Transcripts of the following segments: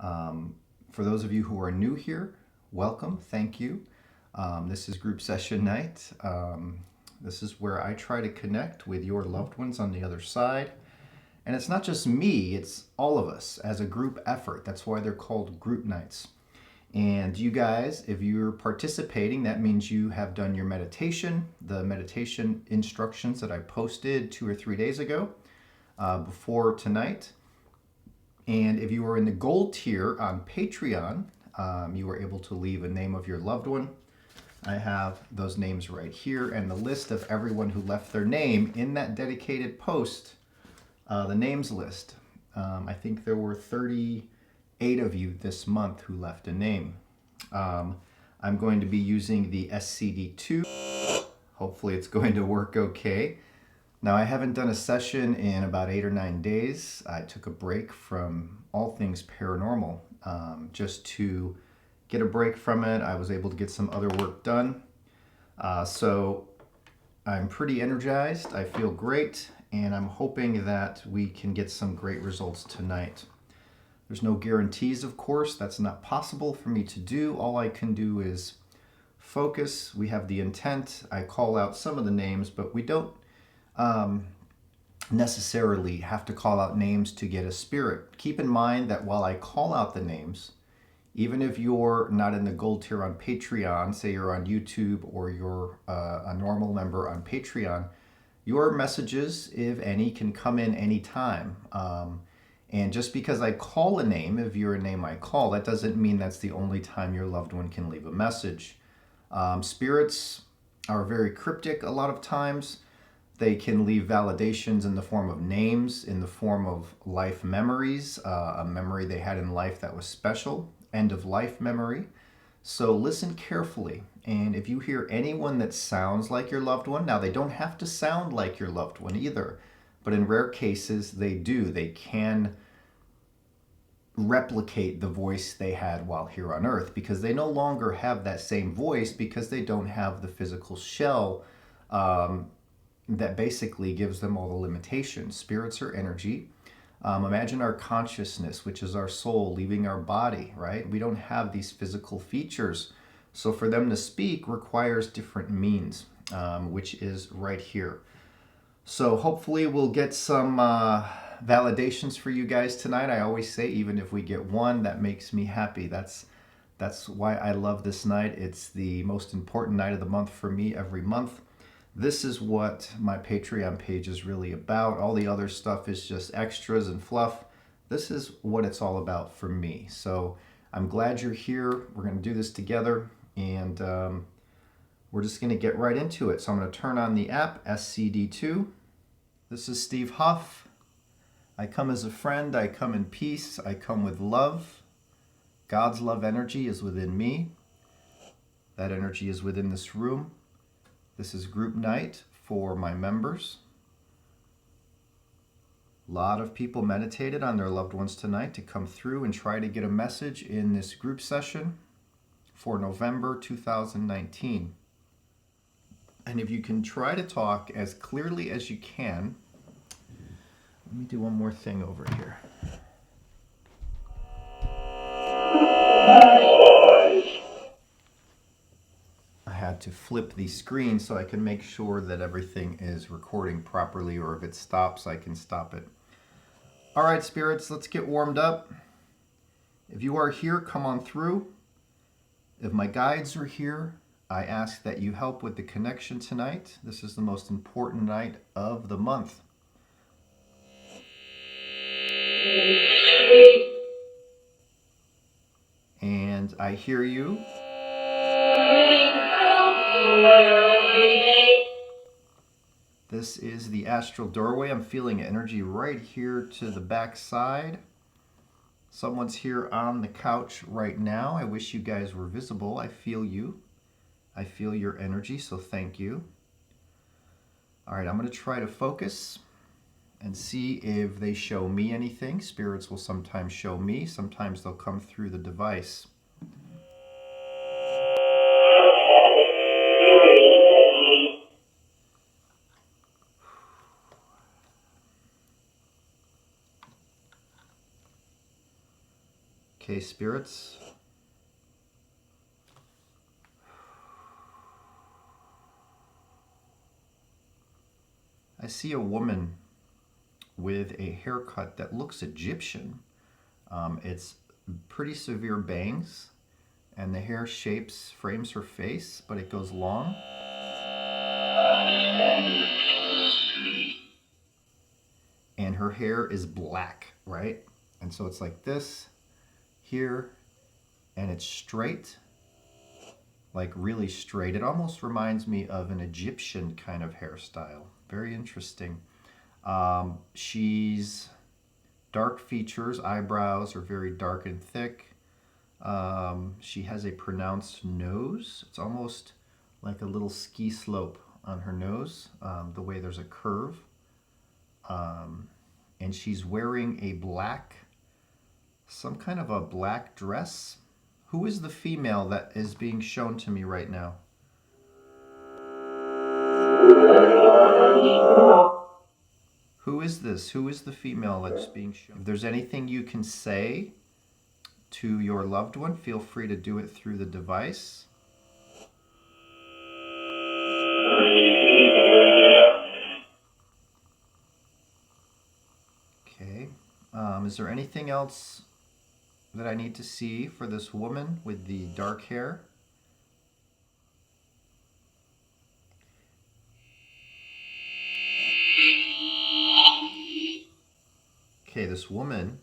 For those of you who are new here, welcome, thank you. This is group session night. This is where I try to connect with your loved ones on the other side. And it's not just me, it's all of us as a group effort. That's why they're called group nights. And you guys, if you're participating, that means you have done your meditation, the meditation instructions that I posted 2 or 3 days ago before tonight. And if you are in the gold tier on Patreon, you are able to leave a name of your loved one. I have those names right here and the list of everyone who left their name in that dedicated post, the names list. I think there were 38 of you this month who left a name. I'm going to be using the SCD2. Hopefully it's going to work okay. Now, I haven't done a session in about 8 or 9 days. I took a break from all things paranormal just to get a break from it. I was able to get some other work done. So I'm pretty energized. I feel great, and I'm hoping that we can get some great results tonight. There's no guarantees, of course. That's not possible for me to do. All I can do is focus. We have the intent. I call out some of the names, but we don't necessarily have to call out names to get a spirit. Keep in mind that while I call out the names, even if you're not in the gold tier on Patreon, say you're on YouTube or you're a normal member on Patreon, your messages, if any, can come in anytime. And just because I call a name, if you're a name I call, that doesn't mean that's the only time your loved one can leave a message. Spirits are very cryptic a lot of times. They can leave validations in the form of names, in the form of life memories, a memory they had in life that was special, end of life memory. So listen carefully. And if you hear anyone that sounds like your loved one, now they don't have to sound like your loved one either, but in rare cases they do. They can replicate the voice they had while here on earth because they no longer have that same voice because they don't have the physical shell that basically gives them all the limitations. Spirits are energy. Imagine our consciousness, which is our soul, leaving our body, right? We don't have these physical features. So for them to speak requires different means, which is right here. So hopefully we'll get some validations for you guys tonight. I always say, even if we get one, that makes me happy. That's why I love this night. It's the most important night of the month for me every month. This is what my Patreon page is really about. All the other stuff is just extras and fluff. This is what it's all about for me. So I'm glad you're here. We're going to do this together, and we're just going to get right into it. So I'm going to turn on the app, SCD2. This is Steve Huff. I come as a friend. I come in peace. I come with love. God's love energy is within me. That energy is within this room. This is group night for my members. A lot of people meditated on their loved ones tonight to come through and try to get a message in this group session for November 2019. And if you can try to talk as clearly as you can, let me do one more thing over here. I had to flip the screen so I can make sure that everything is recording properly, or if it stops, I can stop it. All right, spirits, let's get warmed up. If you are here, come on through. If my guides are here, I ask that you help with the connection tonight. This is the most important night of the month. And I hear you. This is the astral doorway. I'm feeling energy right here to the back side. Someone's here on the couch right now. I wish you guys were visible. I feel you. I feel your energy, so thank you. All right, I'm going to try to focus and see if they show me anything. Spirits will sometimes show me. Sometimes they'll come through the device. Okay, spirits. I see a woman with a haircut that looks Egyptian. It's pretty severe bangs, and the hair frames her face, but it goes long. And her hair is black, right? And so it's like this here, and it's straight, like really straight. It almost reminds me of an Egyptian kind of hairstyle. Very interesting. She's dark features, eyebrows are very dark and thick. She has a pronounced nose. It's almost like a little ski slope on her nose, the way there's a curve. And she's wearing a some kind of a black dress. Who is the female that is being shown to me right now? Who is this? Who is the female that's being shown? If there's anything you can say to your loved one, feel free to do it through the device. Okay. Is there anything else that I need to see for this woman with the dark hair? Okay, this woman,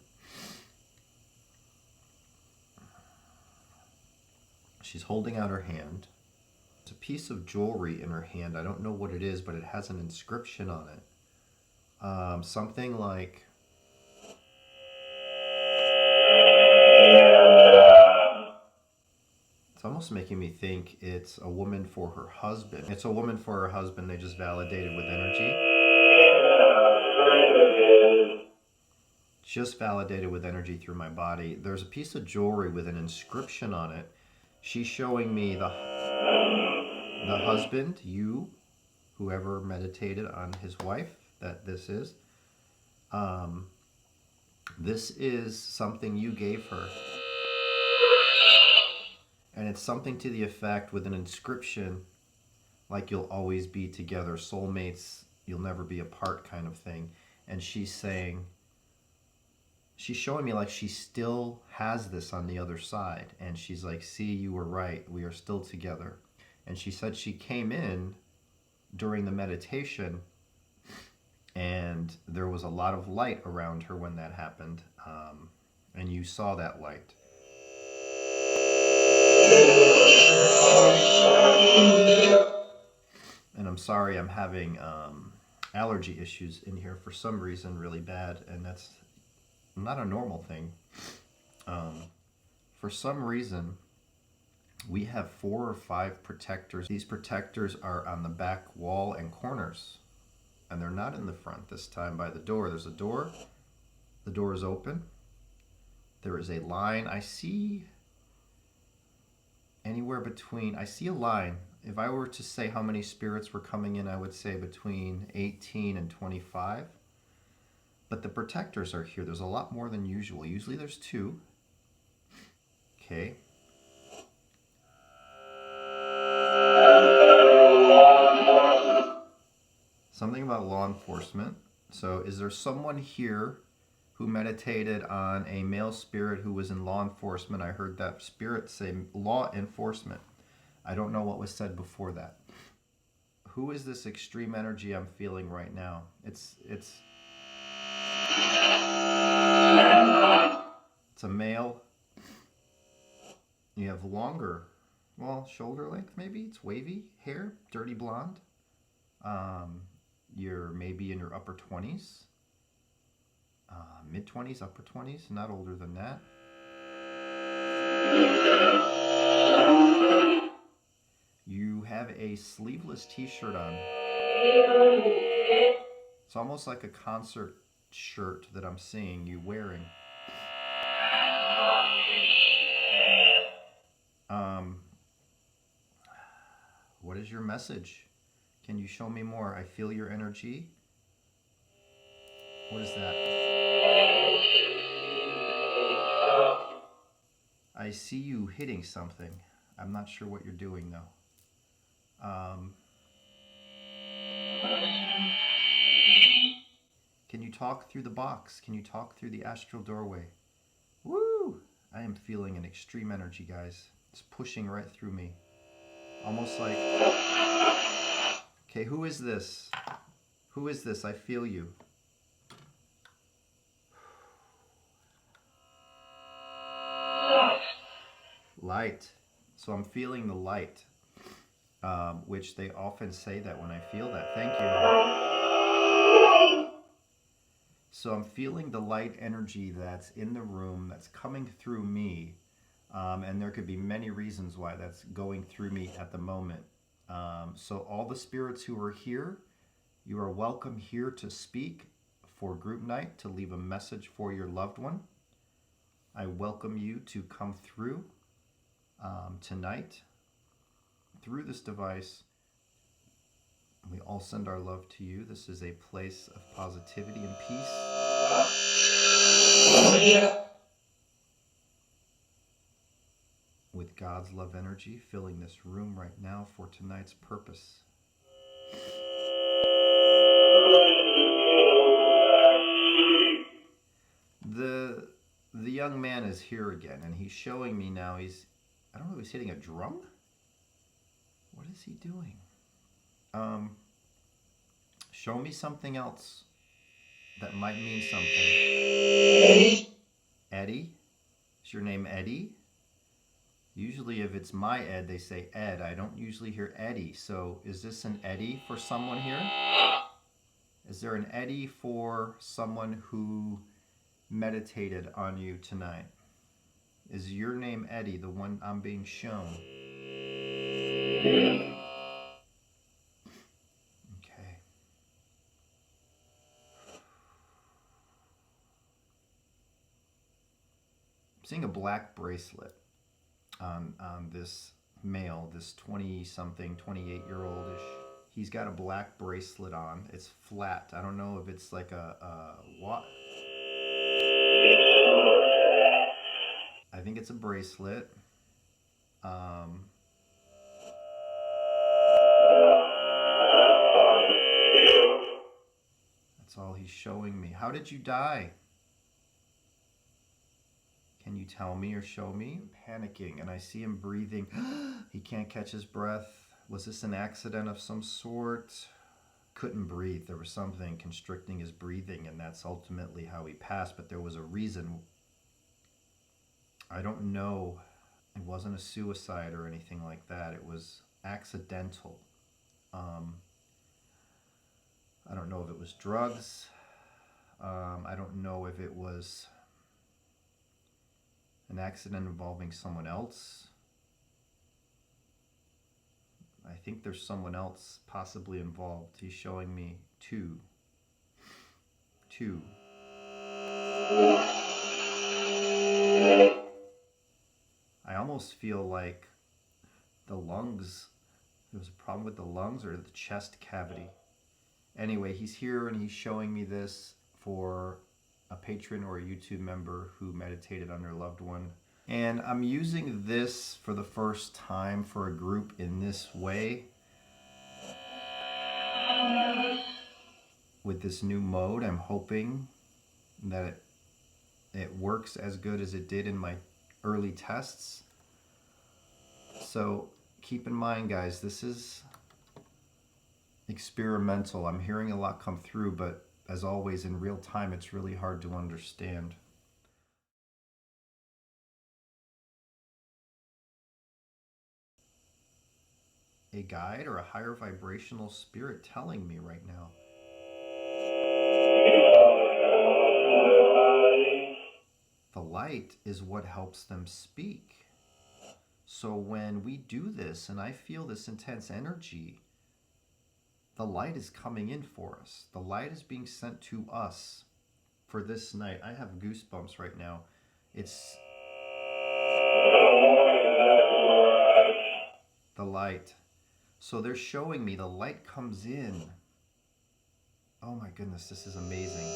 she's holding out her hand. It's a piece of jewelry in her hand. I don't know what it is, but it has an inscription on it. Something like, it's almost making me think it's a woman for her husband. It's a woman for her husband. They just validated with energy. Just validated with energy through my body. There's a piece of jewelry with an inscription on it. She's showing me the husband, you, whoever meditated on his wife, that this is. This is something you gave her. And it's something to the effect with an inscription, like you'll always be together, soulmates, you'll never be apart kind of thing. And she's saying, she's showing me like she still has this on the other side. And she's like, see, you were right. We are still together. And she said she came in during the meditation and there was a lot of light around her when that happened. And you saw that light. And I'm sorry, I'm having allergy issues in here for some reason really bad. And that's not a normal thing. For some reason, we have 4 or 5 protectors. These protectors are on the back wall and corners, and they're not in the front this time by the door. There's a door. The door is open. There is a line. I see anywhere between, I see a line. If I were to say how many spirits were coming in, I would say between 18 and 25. But the protectors are here. There's a lot more than usual. Usually there's 2. Okay. Something about law enforcement. So is there someone here who meditated on a male spirit who was in law enforcement? I heard that spirit say law enforcement. I don't know what was said before that. Who is this extreme energy I'm feeling right now? It's a male. You have longer, well, shoulder length maybe. It's wavy hair, dirty blonde. You're maybe in your upper 20s, mid 20s, upper 20s, not older than that. You have a sleeveless t-shirt on. It's almost like a concert shirt that I'm seeing you wearing. What is your message? Can you show me more? I feel your energy. What is that? I see you hitting something. I'm not sure what you're doing though. Can you talk through the box? Can you talk through the astral doorway? Woo! I am feeling an extreme energy, guys. It's pushing right through me. Almost like, okay, who is this? Who is this? I feel you. Light. So I'm feeling the light, which they often say that when I feel that. Thank you. So I'm feeling the light energy that's in the room, that's coming through me. And there could be many reasons why that's going through me at the moment. So all the spirits who are here, you are welcome here to speak for group night, to leave a message for your loved one. I welcome you to come through tonight through this device. We all send our love to you. This is a place of positivity and peace. With God's love energy filling this room right now for tonight's purpose. The young man is here again, and he's showing me now. I don't know if he's hitting a drum? What is he doing? Show me something else that might mean something. Eddie? Is your name Eddie? Usually if it's my Ed, they say Ed. I don't usually hear Eddie. So is this an Eddie for someone here? Is there an Eddie for someone who meditated on you tonight? Is your name Eddie, the one I'm being shown? Okay. I'm seeing a black bracelet on this male, this 20-something, 28-year-old-ish. He's got a black bracelet on. It's flat. I don't know if it's like a what? I think it's a bracelet. That's all he's showing me. How did you die? Can you tell me or show me? I'm panicking, and I see him breathing. He can't catch his breath. Was this an accident of some sort? Couldn't breathe. There was something constricting his breathing, and that's ultimately how he passed, but there was a reason. I don't know. It wasn't a suicide or anything like that. It was accidental. I don't know if it was drugs. I don't know if it was an accident involving someone else. I think there's someone else possibly involved. He's showing me two. I almost feel like the lungs, there was a problem with the lungs or the chest cavity. Anyway, he's here and he's showing me this for a patron or a YouTube member who meditated on their loved one. And I'm using this for the first time for a group in this way. With this new mode, I'm hoping that it works as good as it did in my early tests. So keep in mind, guys, this is experimental. I'm hearing a lot come through, but as always, in real time, it's really hard to understand. A guide or a higher vibrational spirit telling me right now. The light is what helps them speak. So when we do this and I feel this intense energy, the light is coming in for us. The light is being sent to us for this night. I have goosebumps right now. It's the light. So they're showing me the light comes in. Oh my goodness, this is amazing.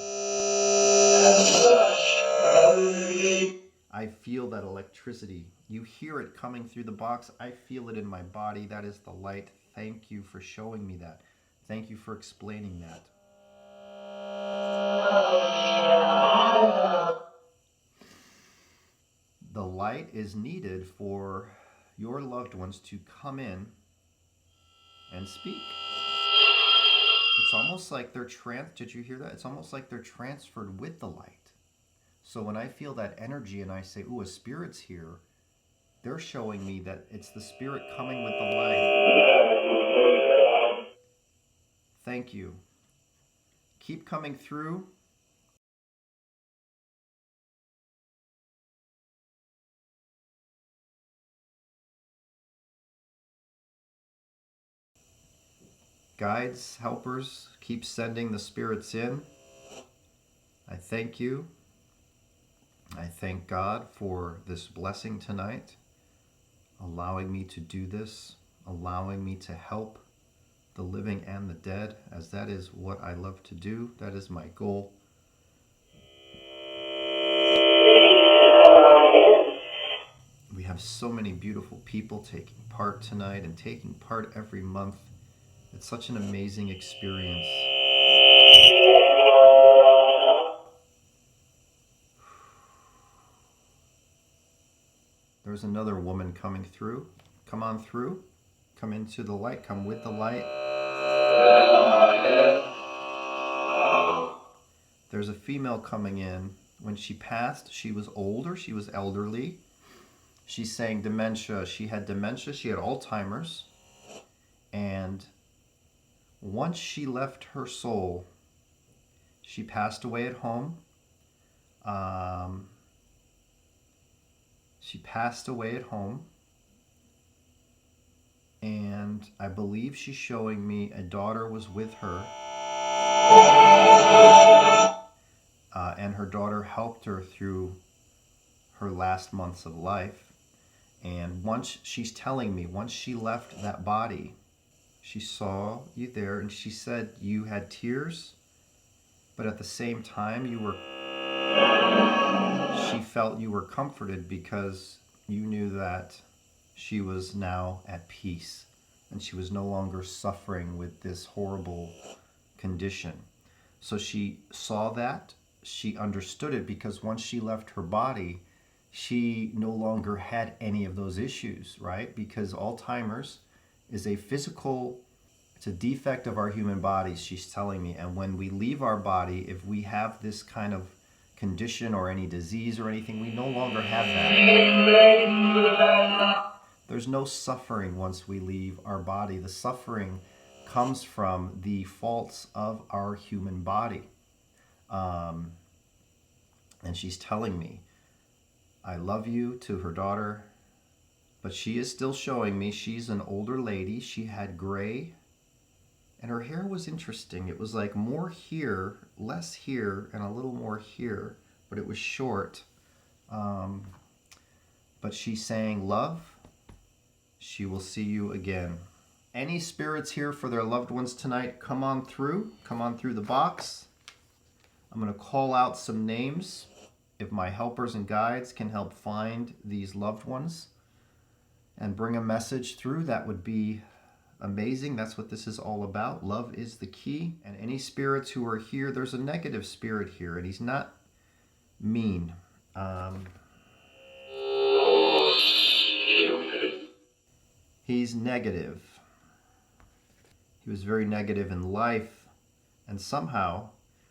I feel that electricity. You hear it coming through the box. I feel it in my body. That is the light. Thank you for showing me that. Thank you for explaining that. The light is needed for your loved ones to come in and speak. It's almost like they're did you hear that? It's almost like they're transferred with the light. So when I feel that energy and I say, ooh, a spirit's here, they're showing me that it's the spirit coming with the light. Thank you. Keep coming through. Guides, helpers, keep sending the spirits in. I thank you. I thank God for this blessing tonight, allowing me to do this, allowing me to help the living and the dead, as that is what I love to do. That is my goal. We have so many beautiful people taking part tonight and taking part every month. It's such an amazing experience. There's another woman coming through. Come on through. Come into the light. Come with the light. There's a female coming in. When she passed, she was older. She was elderly. She's saying dementia. She had dementia. She had Alzheimer's. And once she left her soul, she passed away at home. She passed away at home. And I believe she's showing me a daughter was with her. And her daughter helped her through her last months of life. And once she's telling me, once she left that body, she saw you there and she said you had tears, but at the same time she felt you were comforted because you knew that she was now at peace and she was no longer suffering with this horrible condition. So she saw that, she understood it, because once she left her body, she no longer had any of those issues, right? Because Alzheimer's is it's a defect of our human bodies, she's telling me. And when we leave our body, if we have this kind of condition or any disease or anything, we no longer have that. There's no suffering once we leave our body. The suffering comes from the faults of our human body. And she's telling me, I love you, to her daughter, but she is still showing me she's an older lady. She had gray, and her hair was interesting. It was like more here, less here, and a little more here, but it was short. But she's saying, love, she will see you again. Any spirits here for their loved ones tonight, come on through. Come on through the box. I'm going to call out some names. If my helpers and guides can help find these loved ones and bring a message through, that would be amazing. That's what this is all about. Love is the key. And any spirits who are here, there's a negative spirit here, and he's not mean. He's negative. He was very negative in life, and somehow,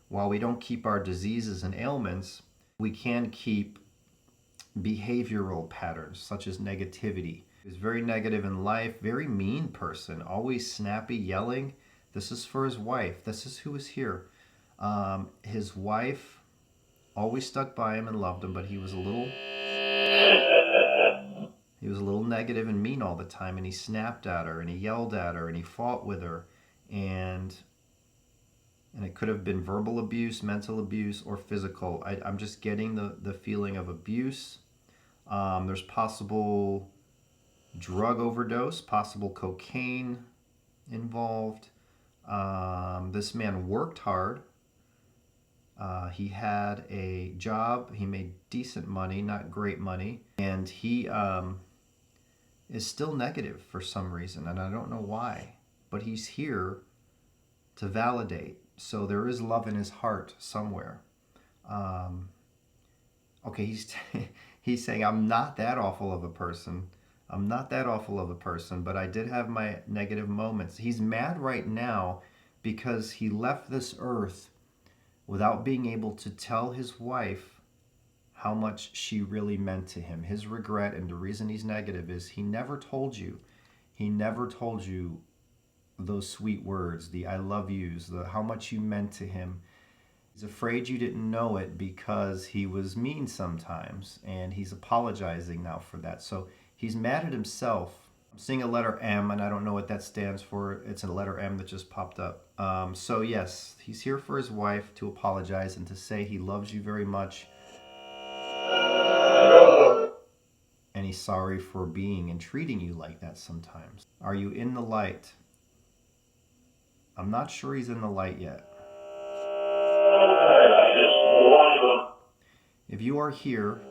while we don't keep our diseases and ailments, we can keep behavioral patterns such as negativity. He was very negative in life, very mean person, always snappy, yelling. This is for his wife. This is who is here. His wife always stuck by him and loved him, but he was a little negative and mean all the time, and he snapped at her and he yelled at her and he fought with her, and it could have been verbal abuse, mental abuse, or physical. I'm just getting the feeling of abuse. There's possible drug overdose, possible cocaine involved. This man worked hard. He had a job. He made decent money, not great money. And he is still negative for some reason. And I don't know why. But he's here to validate. So there is love in his heart somewhere. Okay, he's saying, I'm not that awful of a person. I'm not that awful of a person, but I did have my negative moments. He's mad right now because he left this earth without being able to tell his wife how much she really meant to him. His regret and the reason he's negative is he never told you. He never told you those sweet words, the I love yous, the how much you meant to him. He's afraid you didn't know it because he was mean sometimes, and he's apologizing now for that. So he's mad at himself. I'm seeing a letter M, and I don't know what that stands for. It's a letter M that just popped up. So yes, he's here for his wife to apologize and to say he loves you very much. And he's sorry for being and treating you like that sometimes. Are you in the light? I'm not sure he's in the light yet. If you are here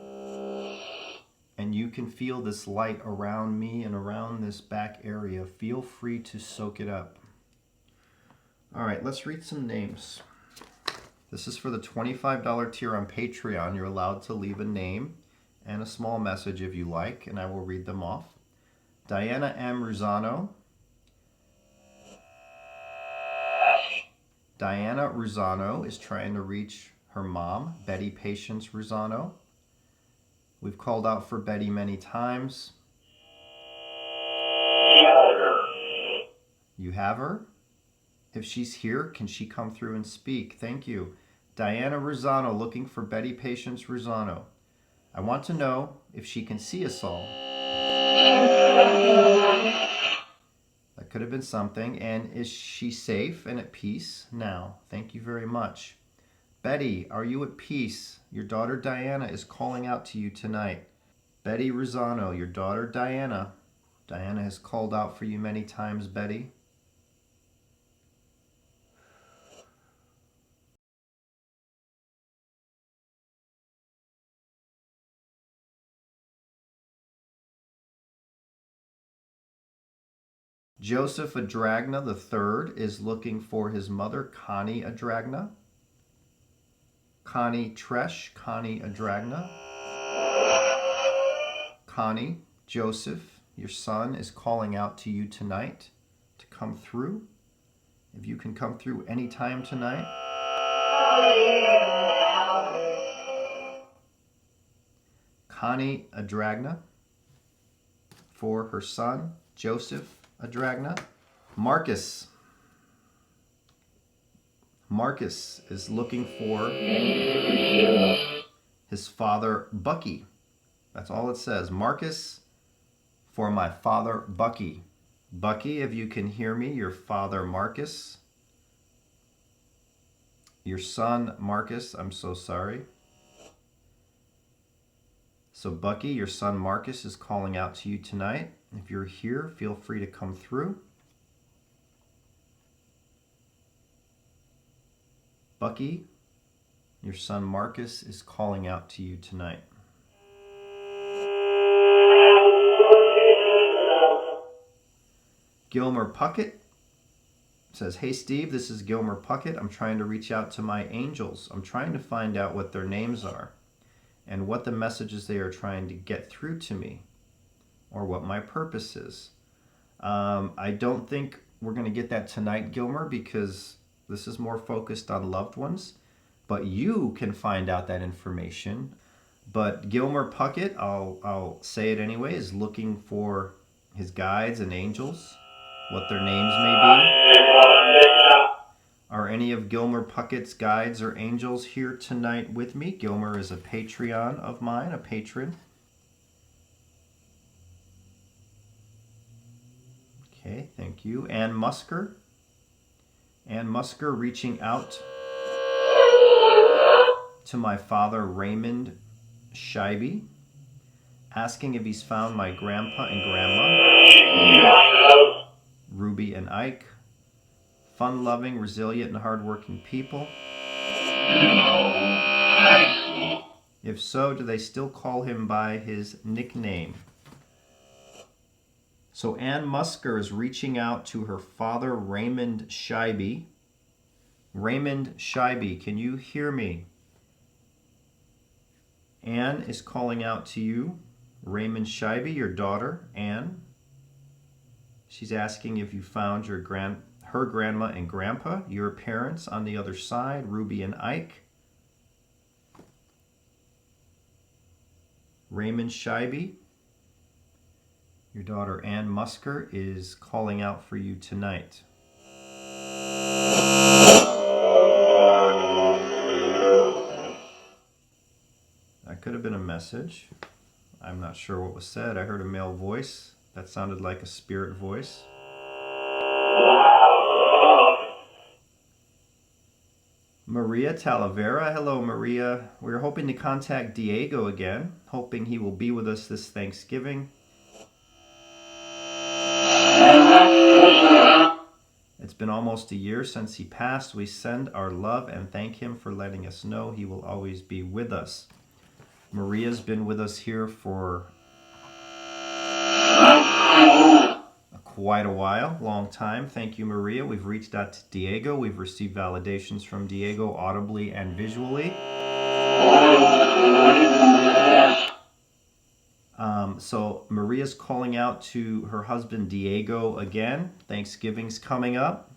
and you can feel this light around me and around this back area, feel free to soak it up. All right, let's read some names. This is for the $25 tier on Patreon. You're allowed to leave a name and a small message if you like, and I will read them off. Diana M. Ruzano. Diana Ruzano is trying to reach her mom, Betty Patience Ruzano. We've called out for Betty many times. You have her? If she's here, can she come through and speak? Thank you. Diana Ruzano looking for Betty Patience Ruzano. I want to know if she can see us all. That could have been something. And is she safe and at peace now? Thank you very much. Betty, are you at peace? Your daughter Diana is calling out to you tonight. Betty Ruzano, your daughter Diana. Diana has called out for you many times, Betty. Joseph Adragna III is looking for his mother, Connie Adragna. Connie Tresh, Connie Adragna. Connie, Joseph, your son is calling out to you tonight to come through. If you can come through anytime tonight. Connie Adragna for her son, Joseph Adragna. Marcus. Marcus is looking for his father, Bucky. That's all it says. Marcus for my father, Bucky. Bucky, if you can hear me, your father, Marcus. Your son, Marcus, I'm so sorry. So Bucky, your son Marcus is calling out to you tonight. If you're here, feel free to come through. Bucky, your son Marcus is calling out to you tonight. Gilmer Puckett says, hey Steve, this is Gilmer Puckett. I'm trying to reach out to my angels. I'm trying to find out what their names are and what the messages they are trying to get through to me or what my purpose is. I don't think we're going to get that tonight, Gilmer, because this is more focused on loved ones, but you can find out that information. But Gilmer Puckett, I'll say it anyway, is looking for his guides and angels, what their names may be. Are any of Gilmer Puckett's guides or angels here tonight with me? Gilmer is a Patreon of mine, a patron. Okay, thank you. Ann Musker. Ann Musker reaching out to my father, Raymond Scheibe, asking if he's found my grandpa and grandma, Ruby and Ike, fun-loving, resilient, and hardworking people. If so, do they still call him by his nickname? So Ann Musker is reaching out to her father, Raymond Scheibe. Raymond Scheibe, can you hear me? Ann is calling out to you. Raymond Scheibe, your daughter, Ann. She's asking if you found her grandma and grandpa, your parents on the other side, Ruby and Ike. Raymond Scheibe, your daughter Ann Musker is calling out for you tonight. That could have been a message. I'm not sure what was said. I heard a male voice. That sounded like a spirit voice. Maria Talavera. Hello, Maria. We're hoping to contact Diego again, hoping he will be with us this Thanksgiving. It's been almost a year since he passed. We send our love and thank him for letting us know he will always be with us. Maria's been with us here for quite a while, long time. Thank you, Maria. We've reached out to Diego. We've received validations from Diego audibly and visually. So Maria's calling out to her husband Diego again. Thanksgiving's coming up.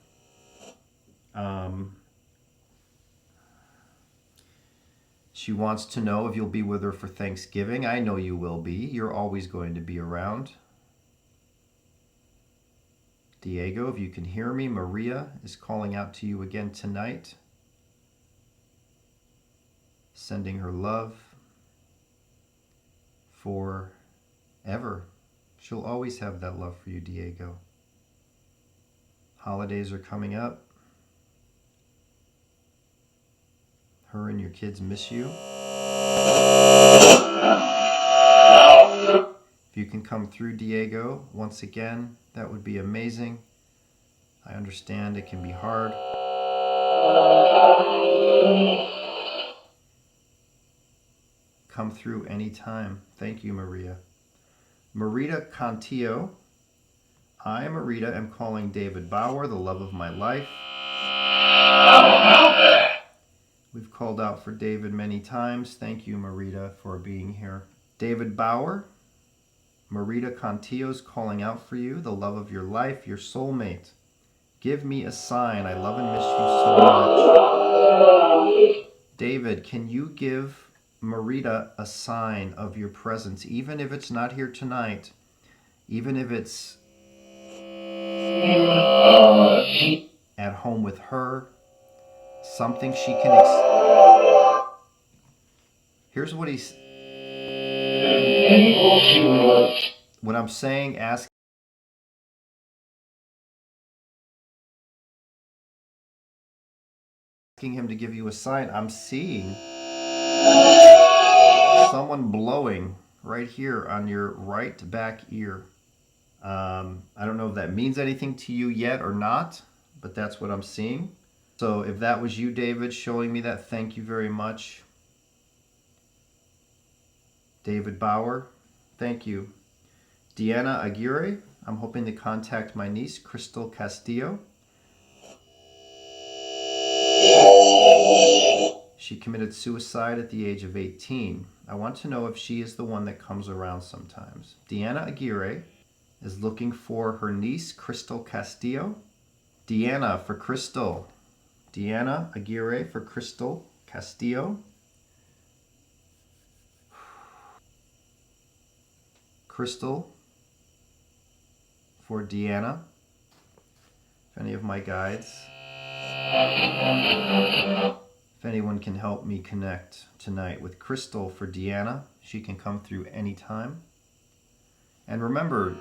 She wants to know if you'll be with her for Thanksgiving. I know you will be. You're always going to be around. Diego, if you can hear me, Maria is calling out to you again tonight, sending her love forever. She'll always have that love for you, Diego. Holidays are coming up. Her and your kids miss you. If you can come through, Diego, once again, that would be amazing. I understand it can be hard. Come through anytime. Thank you, Maria. Marita Cantillo. I, Marita, am calling David Bauer, the love of my life. We've called out for David many times. Thank you, Marita, for being here. David Bauer, Marita Cantillo's calling out for you, the love of your life, your soulmate. Give me a sign. I love and miss you so much. David, can you give Marita a sign of your presence, even if it's not here tonight, even if it's at home with her, something she can Here's what he's... When I'm saying ask him to give you a sign, I'm seeing someone blowing right here on your right back ear. I don't know if that means anything to you yet or not, but that's what I'm seeing. So if that was you, David, showing me that, thank you very much. David Bauer, thank you. Deanna Aguirre, I'm hoping to contact my niece, Crystal Castillo. She committed suicide at the age of 18. I want to know if she is the one that comes around sometimes. Deanna Aguirre is looking for her niece, Crystal Castillo. Deanna for Crystal. Deanna Aguirre for Crystal Castillo. Crystal for Deanna. If any of my guides, if anyone can help me connect tonight with Crystal for Deanna, she can come through anytime. And remember,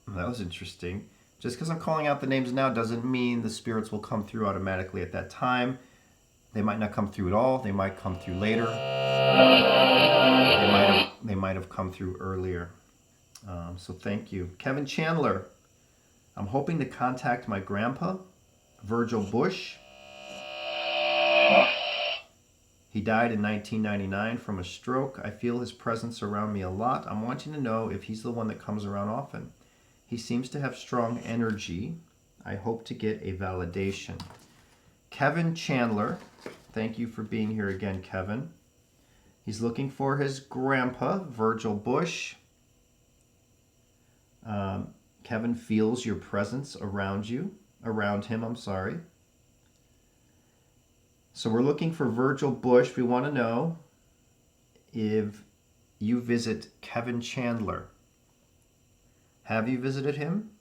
that was interesting. Just because I'm calling out the names now doesn't mean the spirits will come through automatically at that time. They might not come through at all. They might come through later. They might have come through earlier. So thank you. Kevin Chandler. I'm hoping to contact my grandpa, Virgil Bush. He died in 1999 from a stroke. I feel his presence around me a lot. I'm wanting to know if he's the one that comes around often. He seems to have strong energy. I hope to get a validation. Kevin Chandler. Thank you for being here again, Kevin. He's looking for his grandpa, Virgil Bush. Kevin feels your presence around him, I'm sorry. So we're looking for Virgil Bush. We want to know if you visit Kevin Chandler. Have you visited him?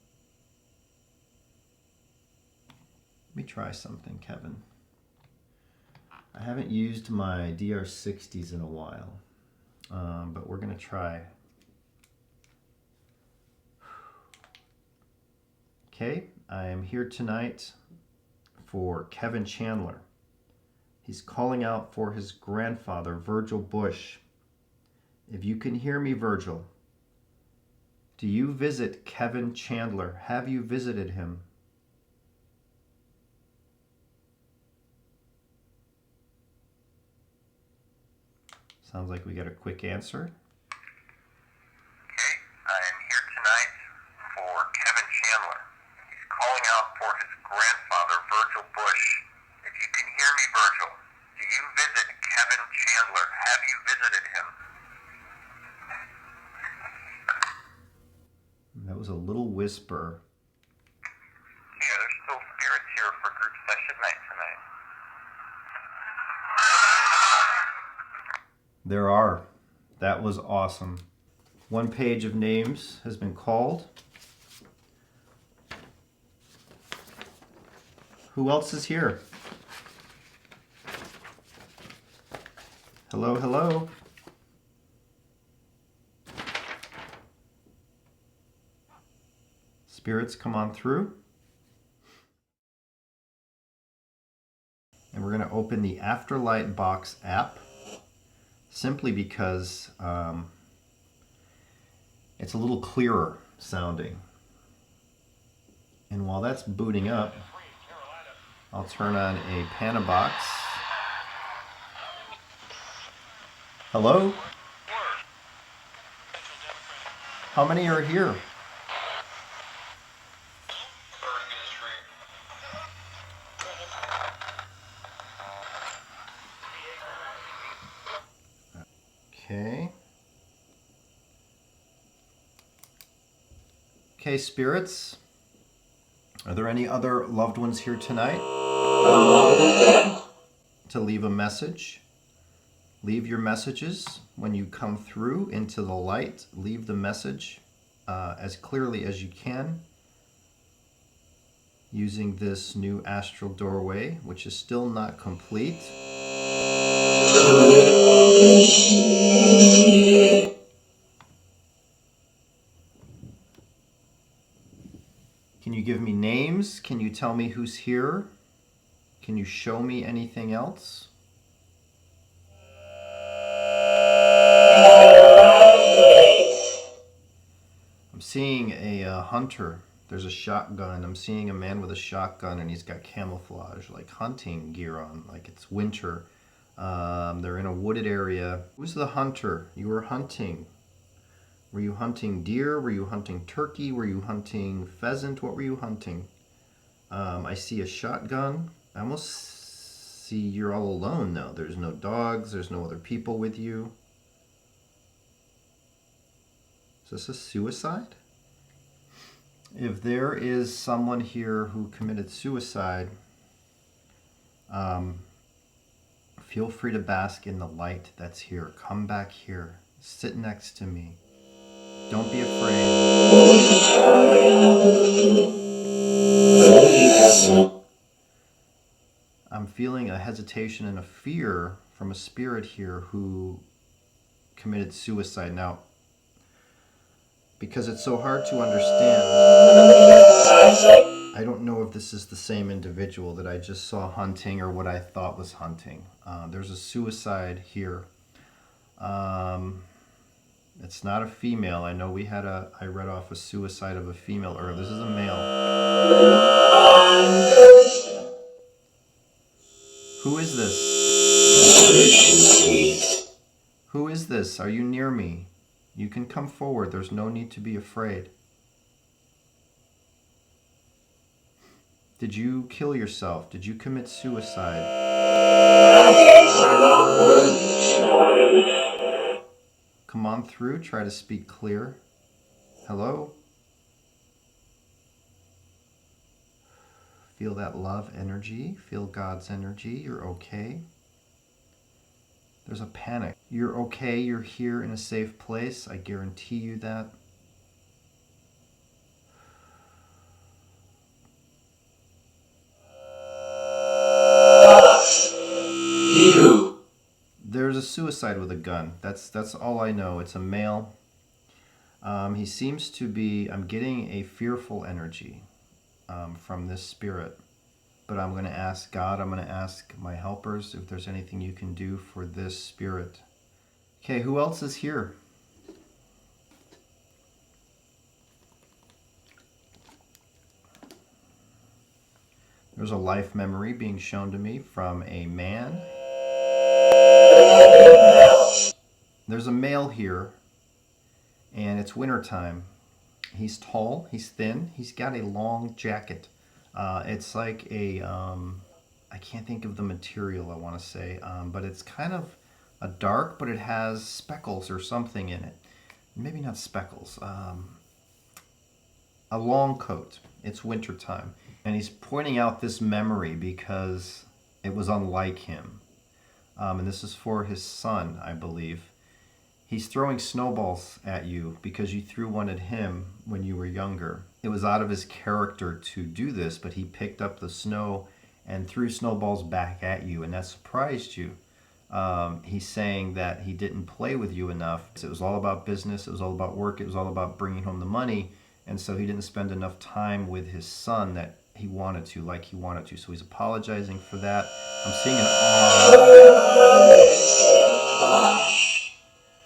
Let me try something, Kevin. I haven't used my DR60s in a while, but we're going to try. Okay, I am here tonight for Kevin Chandler. He's calling out for his grandfather, Virgil Bush. If you can hear me, Virgil, do you visit Kevin Chandler? Have you visited him? Sounds like we got a quick answer. Okay, I am here tonight for Kevin Chandler. He's calling out for his grandfather, Virgil Bush. If you can hear me, Virgil, do you visit Kevin Chandler? Have you visited him? That was a little whisper. Yeah, there's still spirits here for group session night tonight. There are. That was awesome. One page of names has been called. Who else is here? Hello, hello. Spirits, come on through. And we're going to open the Afterlight Box app simply because it's a little clearer sounding. And while that's booting up, I'll turn on a Panabox. Hello? How many are here? Okay. Okay, spirits. Are there any other loved ones here tonight to leave a message? Leave your messages when you come through into the light. Leave the message as clearly as you can using this new astral doorway, which is still not complete. Can you give me names? Can you tell me who's here? Can you show me anything else? I'm seeing a hunter. There's a shotgun. I'm seeing a man with a shotgun and he's got camouflage, like hunting gear on, like it's winter. They're in a wooded area. Who's the hunter? You were hunting. Were you hunting deer? Were you hunting turkey? Were you hunting pheasant? What were you hunting? I see a shotgun. I almost see you're all alone though. There's no dogs. There's no other people with you. Is this a suicide? If there is someone here who committed suicide, feel free to bask in the light that's here. Come back here. Sit next to me. Don't be afraid. I'm feeling a hesitation and a fear from a spirit here who committed suicide. Now, because it's so hard to understand, I don't know if this is the same individual that I just saw hunting or what I thought was hunting. There's a suicide here. It's not a female. I know I read off a suicide of a female earlier. This is a male. Who is this? Who is this? Are you near me? You can come forward. There's no need to be afraid. Did you kill yourself? Did you commit suicide? Come on through. Try to speak clear. Hello? Feel that love energy. Feel God's energy. You're okay. There's a panic. You're okay. You're here in a safe place. I guarantee you that. There's a suicide with a gun. That's all I know. It's a male. He seems to be, I'm getting a fearful energy from this spirit. But I'm going to ask God, I'm going to ask my helpers if there's anything you can do for this spirit. Okay, who else is here? There's a life memory being shown to me from a man. There's a male here, and it's wintertime. He's tall, he's thin, he's got a long jacket. It's like a, I can't think of the material I want to say, but it's kind of a dark, but it has speckles or something in it. Maybe not speckles. A long coat. It's wintertime. And he's pointing out this memory because it was unlike him. And this is for his son, I believe. He's throwing snowballs at you because you threw one at him when you were younger. It was out of his character to do this, but he picked up the snow and threw snowballs back at you, and that surprised you. He's saying that he didn't play with you enough. It was all about business, it was all about work, it was all about bringing home the money, and so he didn't spend enough time with his son that he wanted to, like he wanted to. So he's apologizing for that. I'm seeing an R.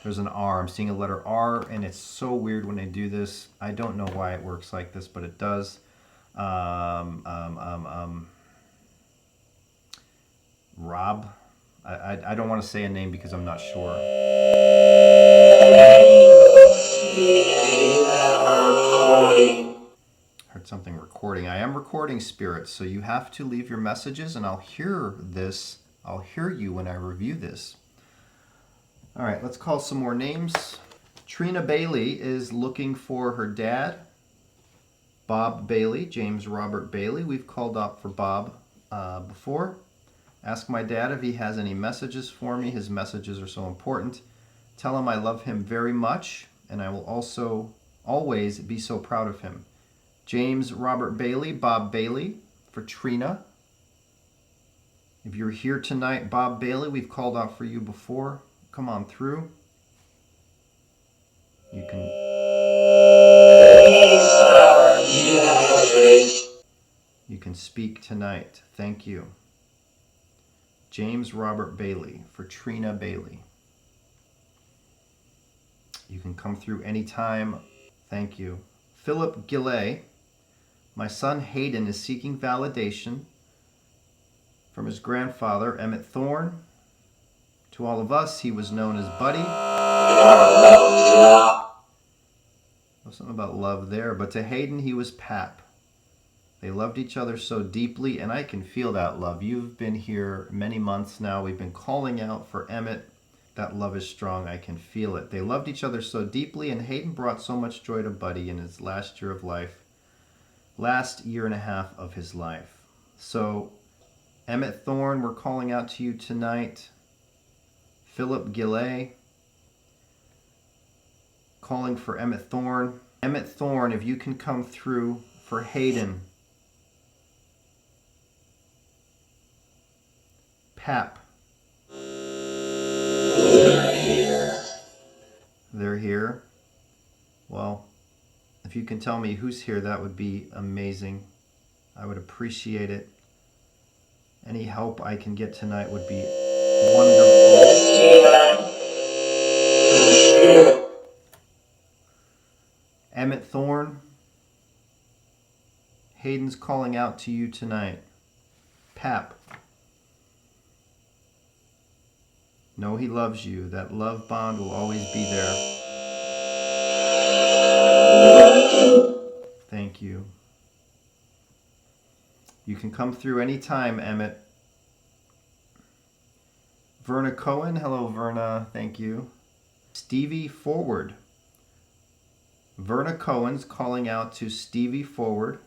There's an R. I'm seeing a letter R, and it's so weird when they do this. I don't know why it works like this, but it does. Rob. I don't want to say a name because I'm not sure. Heard something recording. I am recording, spirits, so you have to leave your messages, and I'll hear this. I'll hear you when I review this. All right, let's call some more names. Trina Bailey is looking for her dad. Bob Bailey, James Robert Bailey. We've called up for Bob before. Ask my dad if he has any messages for me. His messages are so important. Tell him I love him very much, and I will also always be so proud of him. James Robert Bailey, Bob Bailey for Trina. If you're here tonight, Bob Bailey, we've called out for you before. Come on through. You can speak tonight. Thank you. James Robert Bailey for Trina Bailey. You can come through anytime. Thank you. Philip Gillay. My son Hayden is seeking validation from his grandfather, Emmett Thorne. To all of us, he was known as Buddy. There's something about love there. But to Hayden, he was Pap. They loved each other so deeply, and I can feel that love. You've been here many months now. We've been calling out for Emmett. That love is strong. I can feel it. They loved each other so deeply, and Hayden brought so much joy to Buddy in his last year of life. Last year and a half of his life. So, Emmett Thorne, we're calling out to you tonight. Philip Gillay, calling for Emmett Thorne. Emmett Thorne, if you can come through for Hayden. Pap. They're here. Well, if you can tell me who's here, that would be amazing. I would appreciate it. Any help I can get tonight would be wonderful. Emmett Thorne, Hayden's calling out to you tonight. Pap. Know he loves you. That love bond will always be there. Thank you. You can come through anytime, Emmett. Verna Cohen. Hello, Verna. Thank you. Stevie Forward. Verna Cohen's calling out to Stevie Forward.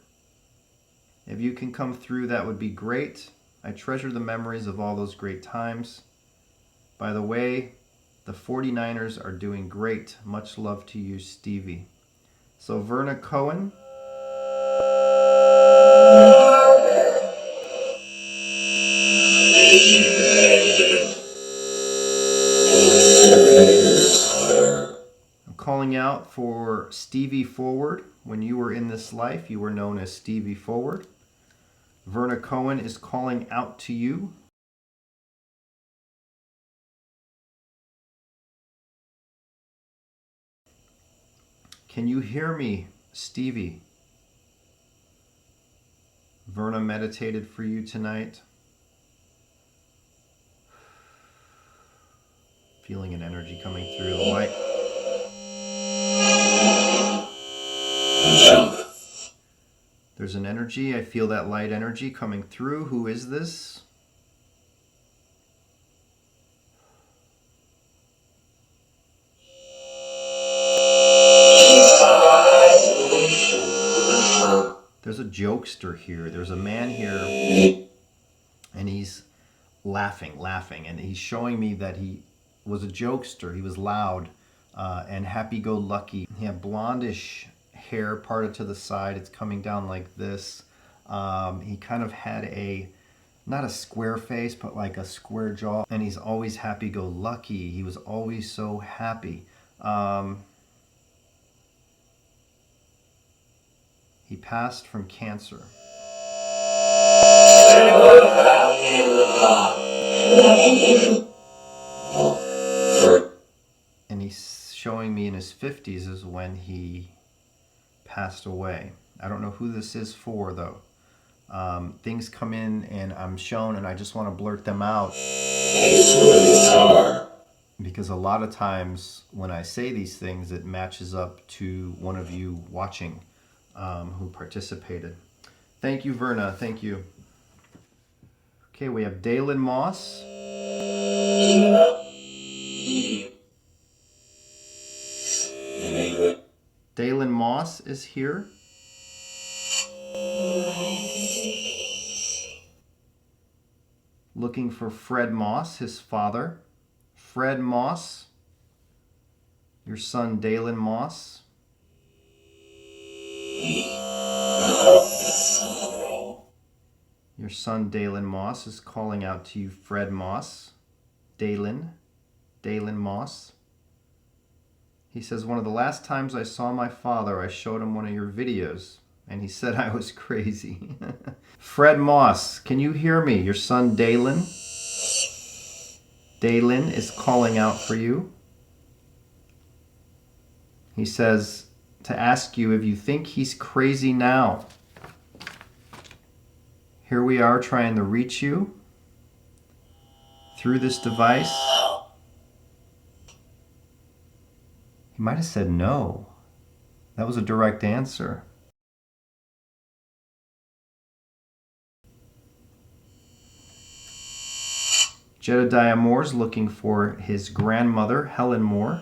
If you can come through, that would be great. I treasure the memories of all those great times. By the way, the 49ers are doing great. Much love to you, Stevie. So Verna Cohen. I'm calling out for Stevie Forward. When you were in this life, you were known as Stevie Forward. Verna Cohen is calling out to you. Can you hear me, Stevie? Verna meditated for you tonight. Feeling an energy coming through the light. There's an energy. I feel that light energy coming through. Who is this? There's a jokester here. There's a man here, and he's laughing, and he's showing me that he was a jokester. He was loud and happy-go-lucky. He had blondish hair parted to the side. It's coming down like this. He kind of had not a square face, but like a square jaw, and he's always happy-go-lucky. He was always so happy. He passed from cancer. And he's showing me in his 50s is when he passed away. I don't know who this is for, though. Things come in and I'm shown and I just want to blurt them out. Because a lot of times when I say these things, it matches up to one of you watching who participated. Thank you, Verna. Thank you. Okay, we have Dalen Moss. Dalen Moss is here. Looking for Fred Moss, his father. Fred Moss, your son Dalen Moss. Your son Dalen Moss is calling out to you, Fred Moss. Dalen Moss. He says, one of the last times I saw my father, I showed him one of your videos, and he said I was crazy. Fred Moss, can you hear me? Your son Dalen. Dalen is calling out for you. He says to ask you if you think he's crazy now. Here we are trying to reach you through this device. He might have said no. That was a direct answer. Jedediah Moore's looking for his grandmother, Helen Moore.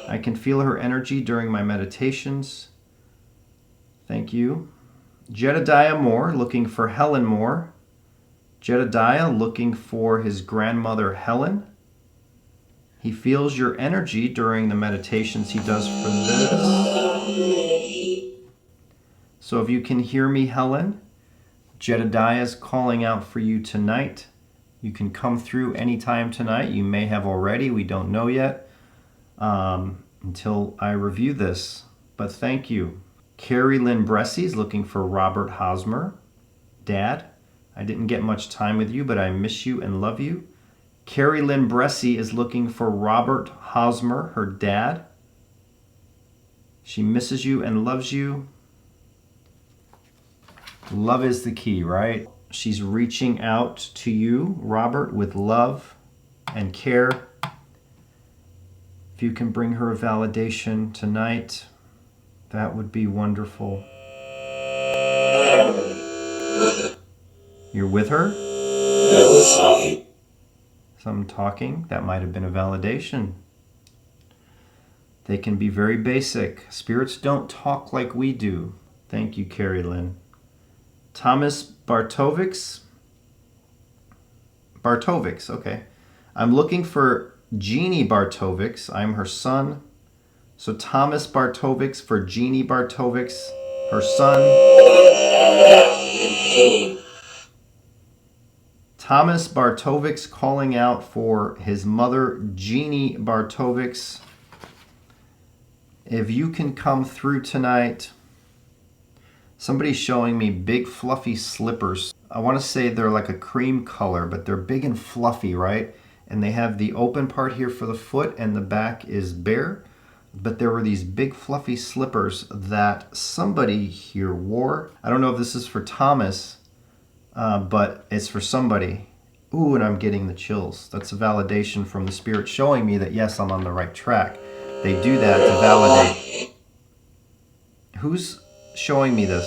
I can feel her energy during my meditations. Thank you. Jedediah Moore looking for Helen Moore. Jedediah looking for his grandmother, Helen. He feels your energy during the meditations he does for this. So if you can hear me, Helen, Jedediah is calling out for you tonight. You can come through anytime tonight. You may have already. We don't know yet until I review this. But thank you. Carrie Lynn Bressy is looking for Robert Hosmer. Dad, I didn't get much time with you, but I miss you and love you. Carrie Lynn Bressy is looking for Robert Hosmer, her dad. She misses you and loves you. Love is the key, right? She's reaching out to you, Robert, with love and care. If you can bring her a validation tonight, that would be wonderful. You're with her? Some talking. That might have been a validation. They can be very basic. Spirits don't talk like we do. Thank you, Carrie Lynn. Thomas Bartovics. Bartovics, okay. I'm looking for Jeannie Bartovics. I'm her son. So Thomas Bartovics for Jeannie Bartovics, her son. Thomas Bartovics calling out for his mother, Jeannie Bartovics. If you can come through tonight. Somebody's showing me big fluffy slippers. I want to say they're like a cream color, but they're big and fluffy, right? And they have the open part here for the foot and the back is bare. But there were these big fluffy slippers that somebody here wore. I don't know if this is for Thomas, but it's for somebody. Ooh, and I'm getting the chills. That's a validation from the spirit showing me that yes, I'm on the right track. They do that to validate. Who's showing me this?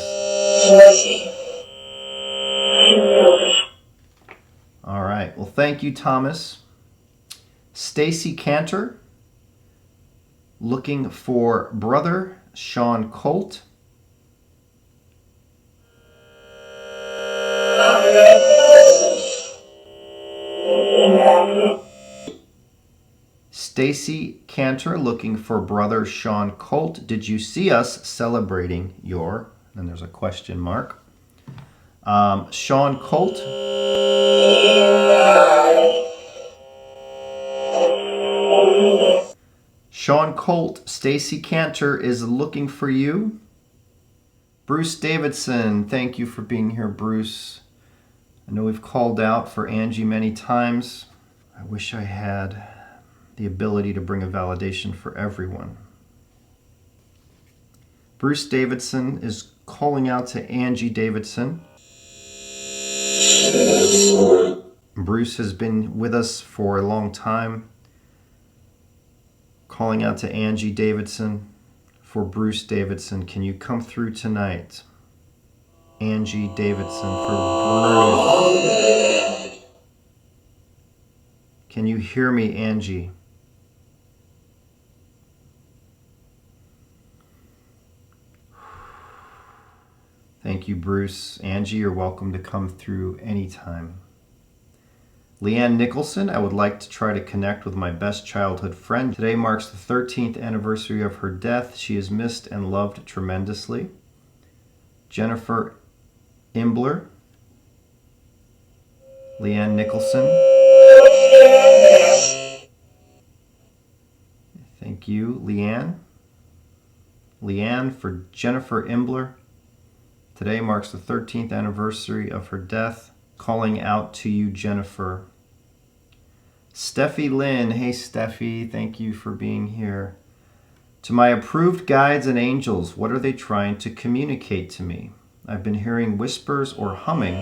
All right. Well, thank you, Thomas. Stacy Cantor, looking for brother Sean Colt. Stacy Cantor, looking for brother Sean Colt. Did you see us celebrating your, and there's a question mark, Sean Colt. Sean Colt, Stacy Cantor is looking for you. Bruce Davidson, thank you for being here, Bruce. I know we've called out for Angie many times. I wish I had the ability to bring a validation for everyone. Bruce Davidson is calling out to Angie Davidson. Bruce has been with us for a long time. Calling out to Angie Davidson for Bruce Davidson. Can you come through tonight? Angie Davidson for Bruce. Can you hear me, Angie? Thank you, Bruce. Angie, you're welcome to come through anytime. Leanne Nicholson, I would like to try to connect with my best childhood friend. Today marks the 13th anniversary of her death. She is missed and loved tremendously. Jennifer Imbler. Leanne Nicholson. Thank you, Leanne. Leanne for Jennifer Imbler. Today marks the 13th anniversary of her death. Calling out to you, Jennifer. Steffi Lynn. Hey, Steffi. Thank you for being here. To my approved guides and angels, what are they trying to communicate to me? I've been hearing whispers or humming.